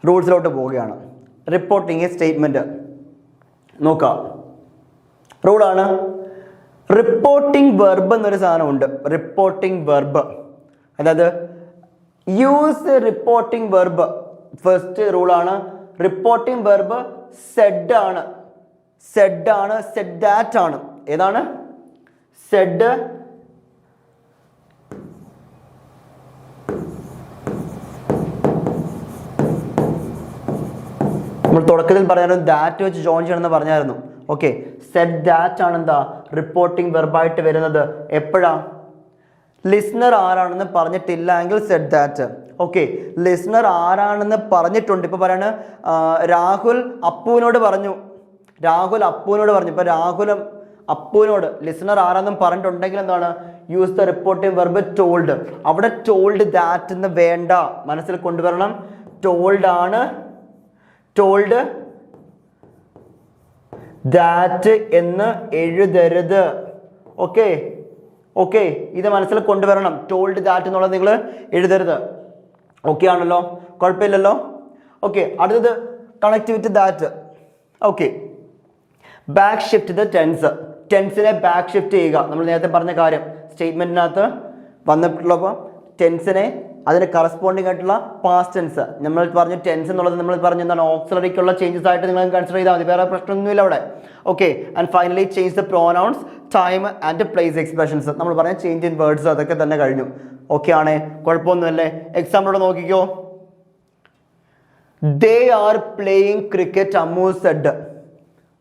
റൂൾസിലോട്ട് പോവുകയാണ്. റിപ്പോർട്ടിംഗ് എ സ്റ്റേറ്റ്മെന്റ് നോക്കാം. റൂളാണ് റിപ്പോർട്ടിംഗ് വെർബ് എന്നൊരു സാധനമുണ്ട്. റിപ്പോർട്ടിംഗ് വെർബ്, അതായത് യൂസ് റിപ്പോർട്ടിംഗ് വെർബ്. ഫസ്റ്റ് റൂളാണ് റിപ്പോർട്ടിംഗ് വെർബ് സെഡ് ആണ്. സെഡ് ദാറ്റ് ആണ്. ഏതാണ്? സെഡ് നമ്മൾ തുടക്കത്തിൽ പറഞ്ഞായിരുന്നു ദാറ്റ് വെച്ച് ജോയിൻ ചെയ്യണമെന്ന് പറഞ്ഞായിരുന്നു. ഓക്കെ, സെഡ് ദാറ്റ് ആണ് എന്താ റിപ്പോർട്ടിംഗ് വെർബായിട്ട് വരുന്നത്. എപ്പോഴാ? ലിസ്ണർ ആരാണെന്ന് പറഞ്ഞിട്ടില്ല എങ്കിൽ സെഡ് ദാറ്റ്. ഓക്കെ, ലിസ്ണർ ആരാണെന്ന് പറഞ്ഞിട്ടുണ്ട്. ഇപ്പൊ പറയാണ് രാഹുൽ അപ്പുവിനോട് പറഞ്ഞു. ഇപ്പൊ രാഹുലും അപ്പുവിനോട് ലിസ്ണർ ആരാന്നും പറഞ്ഞിട്ടുണ്ടെങ്കിൽ എന്താണ്? Use the reporting verb told. അവിടെ ടോൾഡ് ദാറ്റ് എന്ന് വേണ്ട, മനസ്സിൽ കൊണ്ടുവരണം. ടോൾഡ് ആണ്. ടോൾഡ് ദാറ്റ് എന്ന് എഴുതരുത്. ഓക്കെ, ഇത് മനസ്സിൽ കൊണ്ടുവരണം. ടോൾഡ് ദാറ്റ് എന്നുള്ളത് നിങ്ങൾ എഴുതരുത്. ഓക്കെ ആണല്ലോ, കുഴപ്പമില്ലല്ലോ. ഓക്കെ, അടുത്തത് connect with that. Okay, back shift the ടെൻസിനെ ബാക്ക് ഷിഫ്റ്റ് ചെയ്യുക. നമ്മൾ നേരത്തെ പറഞ്ഞ കാര്യം സ്റ്റേറ്റ്മെന്റിനകത്ത് വന്നിട്ടുള്ളപ്പോൾ ടെൻസിനെ അതിന് കറസ്പോണ്ടിങ് ആയിട്ടുള്ള പാസ്റ്റ് ടെൻസ് നമ്മൾ പറഞ്ഞു. ടെൻസ് എന്നുള്ളത് നമ്മൾ പറഞ്ഞു എന്താണ് ഓക്സിലറിക്കുള്ള ചേഞ്ചസ് ആയിട്ട് നിങ്ങൾ കൺസിഡർ ചെയ്താൽ മതി, വേറെ പ്രശ്നമൊന്നുമില്ല അവിടെ. Okay, and finally change the pronouns, time and place expressions. നമ്മൾ പറഞ്ഞ ചേഞ്ച് ഇൻ വേർഡ്സ് അതൊക്കെ തന്നെ കഴിഞ്ഞു. ഓക്കെ ആണ്, കുഴപ്പമൊന്നുമല്ലേ? എക്സാമ്പിളോടെ നോക്കിക്കോ. They are playing cricket, Ammu said.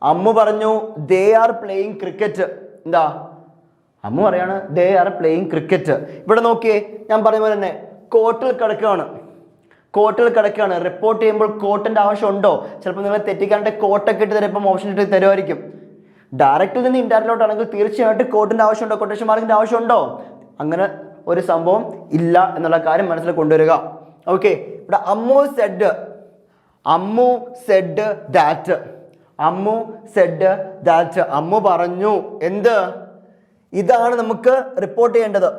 Ammu പറഞ്ഞു ദേ ആർ പ്ലേയിങ് ക്രിക്കറ്റ്. എന്താ അമ്മു പറയാണ് ദേ ആർ പ്ലേയിങ് ക്രിക്കറ്റ്. ഇവിടെ നോക്കിയേ, ഞാൻ പറഞ്ഞ പോലെ തന്നെ കോർട്ടിൽ കിടക്കുകയാണ്. റിപ്പോർട്ട് ചെയ്യുമ്പോൾ കോട്ടിന്റെ ആവശ്യമുണ്ടോ? ചിലപ്പോൾ നിങ്ങൾ തെറ്റിക്കാണ്ട് കോട്ടൊക്കെ ഇട്ട് തരും, ഇപ്പം ഓപ്ഷൻ ഇട്ട് തരുമായിരിക്കും. ഡയറക്റ്റിൽ നിന്ന് ഇൻഡയറക്റ്റിലോട്ടാണെങ്കിൽ തീർച്ചയായിട്ടും കോട്ടിന്റെ ആവശ്യമുണ്ടോ, കൊട്ടേഷൻ മാർക്കിന്റെ ആവശ്യമുണ്ടോ? അങ്ങനെ ഒരു സംഭവം ഇല്ല എന്നുള്ള കാര്യം മനസ്സിൽ കൊണ്ടുവരിക. ഓക്കെ, ഇവിടെ അമ്മു സെഡ് ദാറ്റ്. അമ്മു പറഞ്ഞു എന്ത്? ഇതാണ് നമുക്ക് റിപ്പോർട്ട് ചെയ്യേണ്ടത്.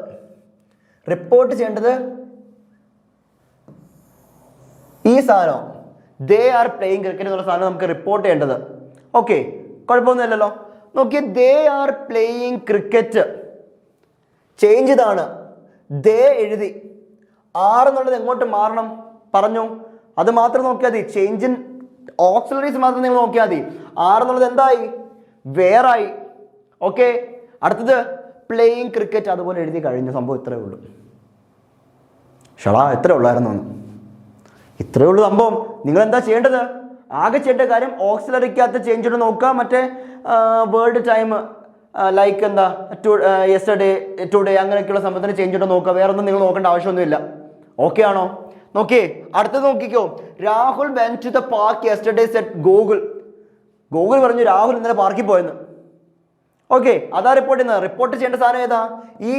ഈ സാധനം ദേ ആർ പ്ലേയിങ് ക്രിക്കറ്റ് എന്നുള്ള സാധനം നമുക്ക് റിപ്പോർട്ട് ചെയ്യേണ്ടത്. ഓക്കെ, കുഴപ്പമൊന്നുമില്ലല്ലോ. നോക്കിയേ, ദേ ആർ പ്ലേയിങ് ക്രിക്കറ്റ്, ചേഞ്ച് ഇതാണ്. ദേ എഴുതി, ആർ എന്നുള്ളത് എങ്ങോട്ട് മാറണം പറഞ്ഞു, അത് മാത്രം നോക്കിയാൽ മതി. ചേഞ്ച് ഇൻ ഓക്സിലറീസ് മാത്രം നിങ്ങൾ നോക്കിയാൽ മതി. ആർ എന്നുള്ളത് എന്തായി? വേറായി. ഓക്കെ, അടുത്തത് പ്ലേയിങ് ക്രിക്കറ്റ്, അതുപോലെ എഴുതി കഴിഞ്ഞ സംഭവം. ഇത്രയേ ഉള്ളൂ. ഷടാ, ഇത്രേ ഉള്ളായിരുന്നു. ഇത്രയേ ഉള്ളൂ സംഭവം. നിങ്ങൾ എന്താ ചെയ്യേണ്ടത്? ആകെ ചെയ്യേണ്ട കാര്യം ഓക്സിലറിക്കകത്ത് ചേഞ്ച് ഇട്ട് നോക്കുക. മറ്റേ വേർഡ് ടൈം ലൈക്ക് എന്താ യെസ്റ്റർഡേ, ടുഡേ അങ്ങനെയൊക്കെയുള്ള സംഭവത്തിന് ചേഞ്ച് ഇട്ട് നോക്കുക. വേറെ ഒന്നും നിങ്ങൾ നോക്കേണ്ട ആവശ്യമൊന്നുമില്ല. ഓക്കെ ആണോ? നോക്കിയേ, അടുത്തത് നോക്കിക്കോ. Rahul went to the park yesterday said Google പറഞ്ഞു രാഹുൽ ഇന്നലെ പാർക്കിൽ പോയെന്ന്. ഓക്കെ, അതാ റിപ്പോർട്ട് ചെയ്യുന്നത്. റിപ്പോർട്ട് ചെയ്യേണ്ട സാധനം ഏതാ? ഈ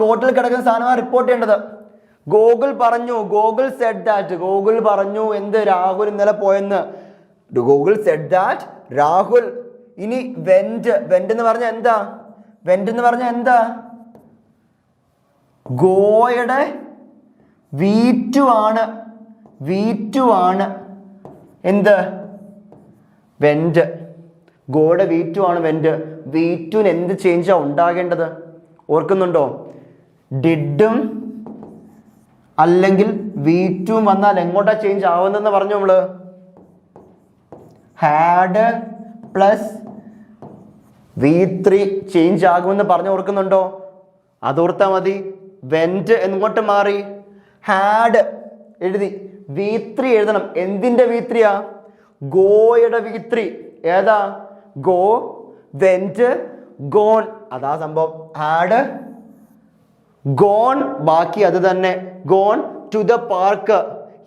കോർട്ടിൽ കിടക്കുന്ന സാധനമാണ് റിപ്പോർട്ട് ചെയ്യേണ്ടത്. Google said that. ഗൂഗിൾ പറഞ്ഞു എന്ത്? രാഹുൽ ഇന്നലെ പോയെന്ന്. Google said that Rahul. ഇനി വെന്റ് എന്ന് പറഞ്ഞ എന്താ? ഗോയുടെ V2 ആണ്. എന്ത്? വെന്റ്. ഗോയുടെ V2 ആണ് വെന്റ്. V2ന് എന്ത് ചേഞ്ചാ ഉണ്ടാകേണ്ടത്? ഓർക്കുന്നുണ്ടോ? ഡിഡും അല്ലെങ്കിൽ V2 വന്നാൽ എങ്ങോട്ടാ ചേഞ്ച് ആവുന്നെന്ന് പറഞ്ഞു നമ്മള്. ഹാഡ് പ്ലസ് V3 ചേഞ്ച് ആകുമെന്ന് പറഞ്ഞു. ഓർക്കുന്നുണ്ടോ? അതോർത്താ മതി. വെന്റ് എങ്ങോട്ട് മാറി? ഹാഡ് എഴുതി. V3 എഴുതണം. എന്തിന്റെ V3 ആ? ഗോയുടെ V3. ഏതാ? Go, went, gone. അതാ സംഭവം. ഹാഡ്, ഗോൺ, ബാക്കി അത് തന്നെ. Gone to the park.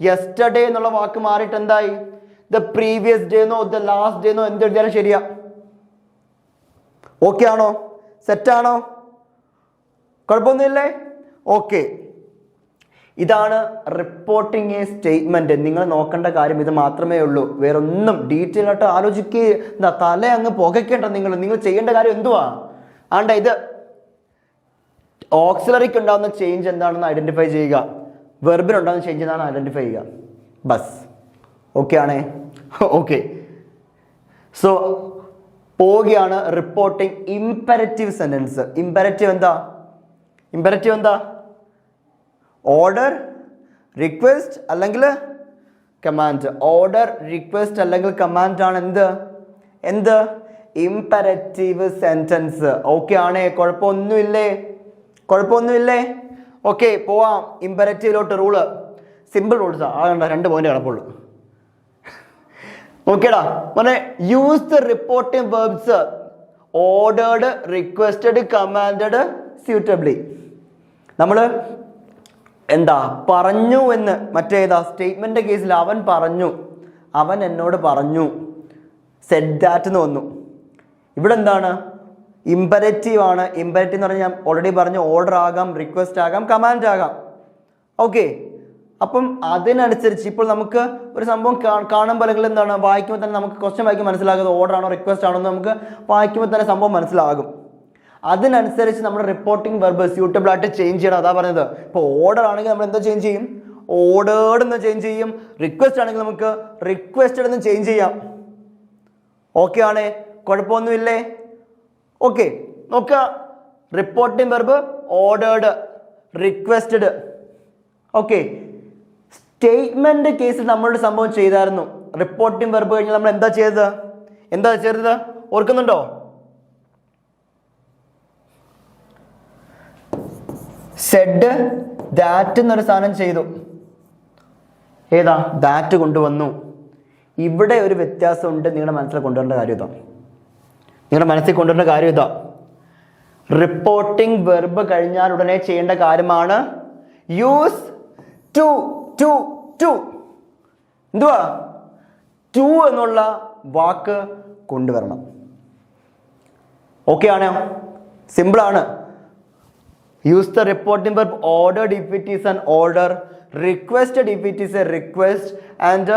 Yesterday എന്നുള്ള വാക്ക് മാറിയിട്ട് എന്തായി? ദ പ്രീവിയസ് ഡേ എന്നോ ദ ലാസ്റ്റ് ഡേ എന്നോ എന്തെഴുതിയാലും ശരിയാ. ഓക്കെ ആണോ? സെറ്റാണോ? കുഴപ്പമൊന്നുമില്ലേ? ഓക്കെ, ഇതാണ് റിപ്പോർട്ടിംഗ് എ സ്റ്റേറ്റ്മെന്റ്. നിങ്ങൾ നോക്കേണ്ട കാര്യം ഇത് മാത്രമേ ഉള്ളൂ. വേറെ ഒന്നും ഡീറ്റെയിൽ ആയിട്ട് ആലോചിക്കുക തല അങ്ങ് പുകയ്ക്കേണ്ട. നിങ്ങൾ ചെയ്യേണ്ട കാര്യം എന്തുവാ? ഇത് ഓക്സിലറിക്ക് ഉണ്ടാകുന്ന ചേഞ്ച് എന്താണെന്ന് ഐഡന്റിഫൈ ചെയ്യുക. വെർബിനുണ്ടാകുന്ന ചേഞ്ച് എന്താണെന്ന് ഐഡന്റിഫൈ ചെയ്യുക. ബസ്. ഓക്കെ ആണേ? ഓക്കെ, സോ പോവുകയാണ് റിപ്പോർട്ടിംഗ് ഇംപെരറ്റീവ് സെന്റൻസ്. ഇംപെരറ്റീവ് എന്താ? ഓർഡർ, റിക്വസ്റ്റ് അല്ലെങ്കിൽ കമാൻഡ്. ഓർഡർ, റിക്വസ്റ്റ് അല്ലെങ്കിൽ കമാൻഡ് ആണ് എന്ത്? Imperative sentence. ഓക്കെ ആണേ? കുഴപ്പമൊന്നുമില്ലേ? ഓക്കെ, പോവാം ഇംപെരറ്റീവിലോട്ട്. Rule simple റൂൾസാ. കണ്ട 2 പോയിന്റ് കിടപ്പുള്ളൂ. ഓക്കേടാ, use the reporting verbs ordered, requested, commanded suitably. നമ്മൾ എന്താ പറഞ്ഞു എന്ന് മറ്റേതാ സ്റ്റേറ്റ്മെന്റ് കേസിൽ അവൻ എന്നോട് പറഞ്ഞു, സെഡ് ദാറ്റ് എന്ന് വന്നു. ഇവിടെ എന്താണ്? ഇംപെരറ്റീവ് ആണ്. ഇംപെരറ്റീവ് എന്ന് പറഞ്ഞാൽ ഞാൻ ഓൾറെഡി പറഞ്ഞു, ഓർഡർ ആകാം, റിക്വസ്റ്റ് ആകാം, കമാൻഡ് ആകാം. ഓക്കെ, അപ്പം അതിനനുസരിച്ച് ഇപ്പോൾ നമുക്ക് ഒരു സംഭവം കാണുമ്പോൾ അല്ലെങ്കിൽ എന്താണ് വായിക്കുമ്പോൾ തന്നെ നമുക്ക് ക്വസ്റ്റ്യൻ വായിക്കുമ്പോൾ മനസ്സിലാകുന്നത് ഓർഡർ ആണോ റിക്വസ്റ്റ് ആണോ എന്ന് നമുക്ക് വായിക്കുമ്പോൾ തന്നെ സംഭവം മനസ്സിലാകും. അതിനനുസരിച്ച് നമ്മുടെ റിപ്പോർട്ടിംഗ് വെർബ് സ്യൂട്ടബിൾ ആയിട്ട് ചേഞ്ച് ചെയ്യണം. അതാ പറഞ്ഞത്. ഇപ്പോൾ ഓർഡർ ആണെങ്കിൽ നമ്മൾ എന്താ ചേഞ്ച് ചെയ്യും? ഓർഡേർഡ് എന്ന് ചേഞ്ച് ചെയ്യും. റിക്വസ്റ്റ് ആണെങ്കിൽ നമുക്ക് റിക്വസ്റ്റഡ് എന്ന് ചേഞ്ച് ചെയ്യാം. ഓക്കെ ആണ്, കുഴപ്പമൊന്നുമില്ലേ? ഓക്കെ, നോക്കുക. Reporting verb ordered, requested. Okay, statement കേസിൽ നമ്മളൊരു സംഭവം ചെയ്തായിരുന്നു. റിപ്പോർട്ടിംഗ് വെർബ് കഴിഞ്ഞാൽ നമ്മൾ എന്താ ചെയ്തത് ഓർക്കുന്നുണ്ടോ? സെഡ് ദാറ്റ് എന്നൊരു സാധനം ചെയ്തു. ഏതാ? ദാറ്റ് കൊണ്ടുവന്നു. ഇവിടെ ഒരു വ്യത്യാസമുണ്ട്. നിങ്ങളുടെ മനസ്സിൽ കൊണ്ടുവരേണ്ട കാര്യം ഇതാ. റിപ്പോർട്ടിംഗ് വെർബ് കഴിഞ്ഞാൽ ഉടനെ ചെയ്യേണ്ട കാര്യമാണ് യൂസ് ടു. എന്തുവാ? ടു എന്നുള്ള വാക്ക് കൊണ്ടുവരണം. ഓക്കെ ആണോ? സിമ്പിൾ ആണ്. Use the reporting verb ordered if it is an order, requested if it is a request, and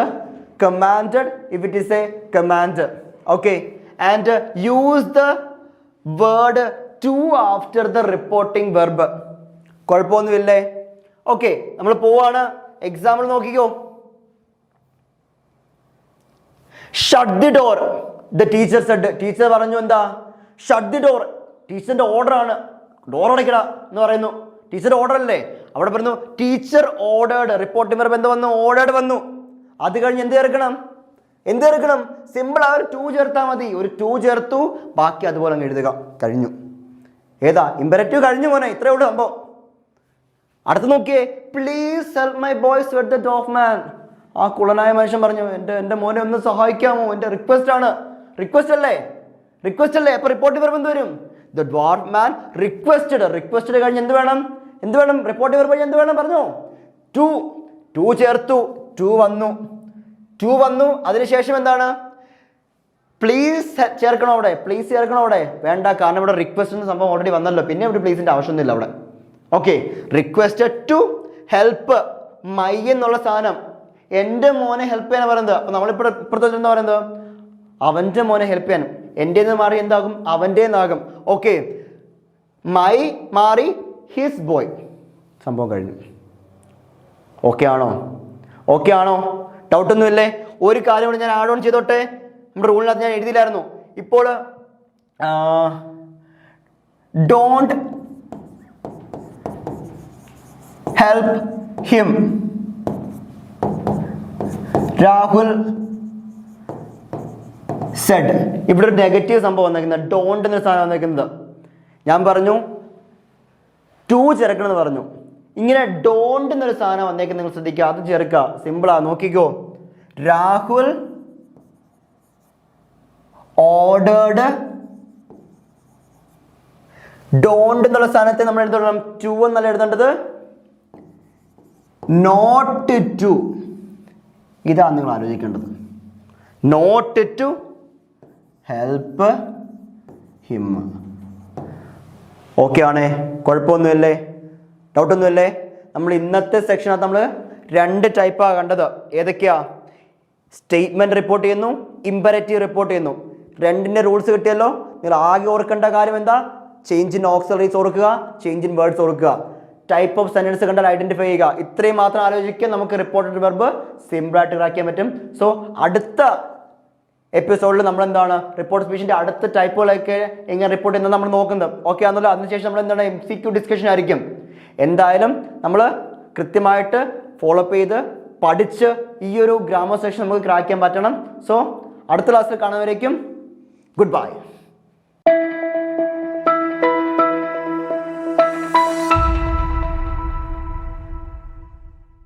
commanded if it is a command. Okay, and use the word to after the reporting verb. കുഴപ്പമൊന്നുമില്ലേ? ഓക്കെ, നമ്മൾ പോവാണ്. എക്സാമ്പിൾ നോക്കിക്കോ. Shut the door, the teacher said. Teacher പറഞ്ഞു എന്താ? Shut the door. ടീച്ചറിന്റെ ഓർഡർ ആണ്, ഡോർ അടയ്ക്കട എന്ന് പറയുന്നു. ടീച്ചർ ഓർഡർ അല്ലേ? അവിടെ പറഞ്ഞു ടീച്ചർ ഓർഡേർഡ്. റിപ്പോർട്ടിംഗ് വെർബ് എന്ത് വന്നു? ഓർഡേർഡ് വന്നു. അത് കഴിഞ്ഞ് എന്ത് ചേർക്കണം? സിമ്പിൾ ആ ഒരു ടു ചേർത്താൽ മതി. ഒരു ടു ചേർത്തു, ബാക്കി അതുപോലെ അങ്ങ് എഴുതുക. കഴിഞ്ഞു. ഏതാ? ഇമ്പരറ്റീവ് കഴിഞ്ഞു മോനെ. ഇത്രയേ ഉള്ളൂ സംഭവം. അടുത്ത് നോക്കിയേ. Please help my boy sweat the deaf man. ആ കുളനായ മനുഷ്യൻ പറഞ്ഞു എൻ്റെ മോനെ ഒന്ന് സഹായിക്കാമോ? എൻ്റെ റിക്വസ്റ്റ് ആണ്. റിക്വസ്റ്റ് അല്ലേ? അപ്പൊ റിപ്പോർട്ടിംഗ് വെർബ് എന്ത് വരും? ദ ഡ്വാർഫ് മാൻ റിക്വസ്റ്റഡ് കഴിഞ്ഞ് എന്ത് വേണം? റിപ്പോർട്ടിംഗ് വെർബ് കഴിഞ്ഞ് എന്ത് വേണം പറഞ്ഞു? ടു ചേർത്തു. ടു വന്നു. അതിനുശേഷം എന്താണ്? പ്ലീസ് ചേർക്കണോ അവിടെ? വേണ്ട, കാരണം ഇവിടെ റിക്വസ്റ്റ് എന്ന സംഭവം ഓൾറെഡി വന്നല്ലോ. പിന്നെ ഇവിടെ പ്ലീസിന്റെ ആവശ്യമൊന്നുമില്ല അവിടെ. Okay, requested to help. My എന്നുള്ള സാധനം എൻ്റെ മോനെ ഹെൽപ്പ് ചെയ്യാൻ പറയുന്നത്. അപ്പൊ നമ്മളിപ്പോൾ ഇപ്പുറത്തെ എന്താ പറയുന്നത്? അവൻ്റെ മോനെ ഹെൽപ്പ് ചെയ്യാൻ. എൻ്റെ മാറി എന്താകും? അവൻ്റെ എന്നാകും. ഓക്കെ, മൈ മാറി ഹിസ് ബോയ്. സംഭവം കഴിഞ്ഞു. ഓക്കെ ആണോ? ഡൗട്ടൊന്നുമില്ലേ? ഒരു കാര്യം കൂടി ഞാൻ ആഡ് ഓൺ ചെയ്തോട്ടെ. നമ്മുടെ റൂളിനകത്ത് ഞാൻ എഴുതിയില്ലായിരുന്നു. ഇപ്പോൾ don't help him. Rahul said. ഇവിടെ ഒരു നെഗറ്റീവ് സംഭവം വന്നേക്കുന്നത്. ഡോണ്ട് എന്നൊരു സാധനം വന്നേക്കുന്നത്. ഞാൻ പറഞ്ഞു ടു ചേർക്കണം എന്ന് പറഞ്ഞു. ഇങ്ങനെ ഡോണ്ട് എന്നൊരു സാധനം വന്നേക്കുന്നത് നിങ്ങൾ ശ്രദ്ധിക്കുക. അത് ചേർക്കുക. സിമ്പിളാ, നോക്കിക്കോ. രാഹുൽ ഓർഡേർഡ്. ഡോണ്ട് എന്നുള്ള സ്ഥാനത്തെ നമ്മൾ എഴുതണം ടു എന്നല്ല എഴുതേണ്ടത്, നോട്ട് ടു. ഇതാണ് നിങ്ങൾ ആലോചിക്കേണ്ടത്. Not to help him. Okay ആണേ? കുഴപ്പമൊന്നുമില്ലേ? ഡൗട്ടൊന്നുമില്ലേ? നമ്മൾ ഇന്നത്തെ സെക്ഷനകത്ത് നമ്മൾ രണ്ട് ടൈപ്പാണ് കണ്ടത്. ഏതൊക്കെയാ? സ്റ്റേറ്റ്മെന്റ് റിപ്പോർട്ട് ചെയ്യുന്നു, ഇമ്പരറ്റീവ് റിപ്പോർട്ട് ചെയ്യുന്നു. രണ്ടിൻ്റെ റൂൾസ് കിട്ടിയല്ലോ. നിങ്ങൾ ആകെ ഓർക്കേണ്ട കാര്യം എന്താ? ചേഞ്ച് ഇൻ ഓക്സിലറീസ് ഓർക്കുക, ചേഞ്ച് ഇൻ വേർഡ്സ് ഓർക്കുക, ടൈപ്പ് ഓഫ് സെന്റൻസ് കണ്ടാൽ ഐഡന്റിഫൈ ചെയ്യുക. ഇത്രയും മാത്രം ആലോചിക്കുക. നമുക്ക് റിപ്പോർട്ടഡ് വെർബ് സിമ്പിളായിട്ട് ട്രാക്ക് ചെയ്യാൻ പറ്റും. സോ അടുത്ത എപ്പിസോഡിൽ നമ്മൾ എന്താണ് റിപ്പോർട്ട് സ്പീച്ചിന്റെ അടുത്ത ടൈപ്പുകളൊക്കെ എങ്ങനെ റിപ്പോർട്ട് ചെയ്യുന്നത് നമ്മൾ നോക്കുന്നത്. ഓക്കെ ആണല്ലോ? അതിനുശേഷം നമ്മൾ എന്താണ് MCQ ഡിസ്കഷൻ ആയിരിക്കും. എന്തായാലും നമ്മൾ കൃത്യമായിട്ട് ഫോളോ അപ്പ് ചെയ്ത് പഠിച്ച് ഈ ഒരു ഗ്രാമർ സെക്ഷൻ നമുക്ക് ക്രാക്ക് ചെയ്യാൻ പറ്റണം. സോ അടുത്ത ക്ലാസ്സിൽ കാണുന്നവരേക്കും ഗുഡ് ബൈ.